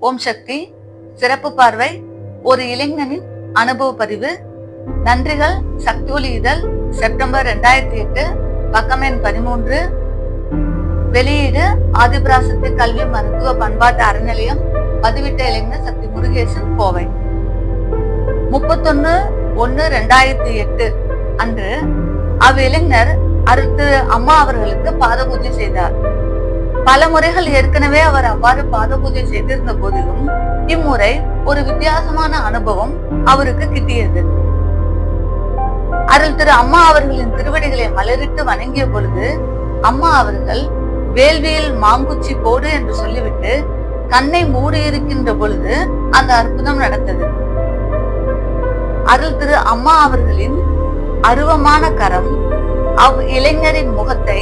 ஓம் சக்தி. சிறப்பு பார்வை, ஒரு இளைஞனின் அனுபவ பதிவு. நன்றிகள். சக்தி ஒளி இதழ், செப்டம்பர் 2008, பக்கம் எண் 13. வெளியீடு ஆதிபராசக்தி கல்வி மருத்துவ பண்பாட்டு அறநிலையம். பதிவிட்ட இளைஞர் சக்தி முருகேசன், கோவை. 31/1/2008 அன்று அவ்விளைஞர் அருள் அம்மா அவர்களுக்கு பாத பூஜை செய்தார். பல முறைகள் ஏற்கனவே அவர் அவ்வாறு பாத பூஜை செய்திருந்த போதிலும் இம்முறை ஒரு வித்தியாசமான அனுபவம் அவருக்கு கிட்டியது. அருள் அம்மா அவர்களின் திருவடிகளை மலரிட்டு வணங்கிய பொழுது அம்மா அவர்கள் வேள்வியில் மாங்குச்சி போடு என்று சொல்லிவிட்டு கண்ணை மூடி இருக்கின்ற பொழுது அந்த அற்புதம் நடந்தது. அருள் அம்மா அவர்களின் அருவமான கரம் அவ் இளைஞரின் முகத்தை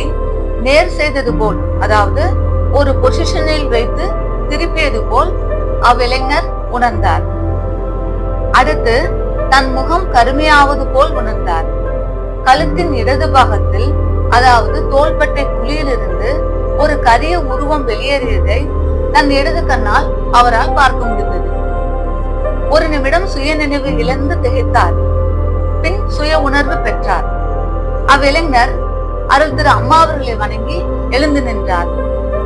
நேர் செய்தது போல், அதாவது ஒரு பொசிஷனில் வைத்து திருப்பியது போல் அவ்விளைஞர் உணர்ந்தார். அடுத்து தன் முகம் கருமையாவது போல் உணர்ந்தார். கழுத்தின் இடது பாகத்தில், அதாவது தோள்பட்டை குழியிலிருந்து ஒரு கரிய உருவம் வெளியேறியதை தன் இடது கண்ணால் அவரால் பார்க்க முடிந்தது. ஒரு நிமிடம் சுய நினைவு இழந்து திகைத்தார். பின் சுய உணர்வு பெற்றார். அவ்விளைஞர் அருள் அம்மா அவர்களை வணங்கி எழுந்து நின்றார்.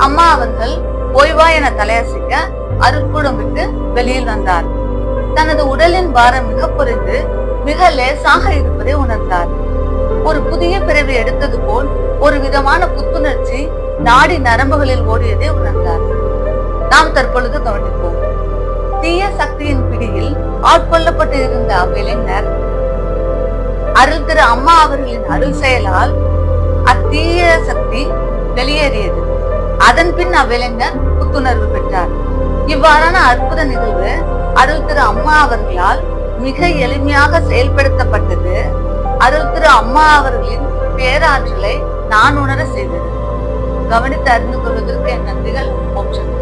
அம்மா அவர்கள் ஓய்வா என தலையசைக்க அருட்கூடம் விட்டு வெளியில் வந்தார். தனது உடலின் பாரம் மிக குறைந்து மிக லேசாக இருப்பதை உணர்ந்தார். ஒரு புதிய பிறவி எடுத்தது போல் ஒரு விதமான புத்துணர்ச்சி நாடி நரம்புகளில் ஓடியதை உணர்ந்தார். நாம் தற்பொழுது கவனிப்போம். தீய சக்தியின் பிடியில் ஆட்கொள்ளப்பட்டு இருந்த அவ்விளைஞர் அருள் அம்மா அவர்களின் அருள் செயலால் அத்தீய சக்தி வெளியேறியது. அதன் பின் அவ்விளைஞர் புத்துணர்வு பெற்றார். இவ்வாறான அற்புத நிகழ்வு அருள் அம்மா அவர்களால் மிக எளிமையாக செயல்படுத்தப்பட்டது. அருள் அம்மா அவர்களின் பேராற்றலை நான் உணர செய்தது. கவனித்து அறிந்து கொள்வதற்கு என் நன்றிகள். ஓம் சக்தி.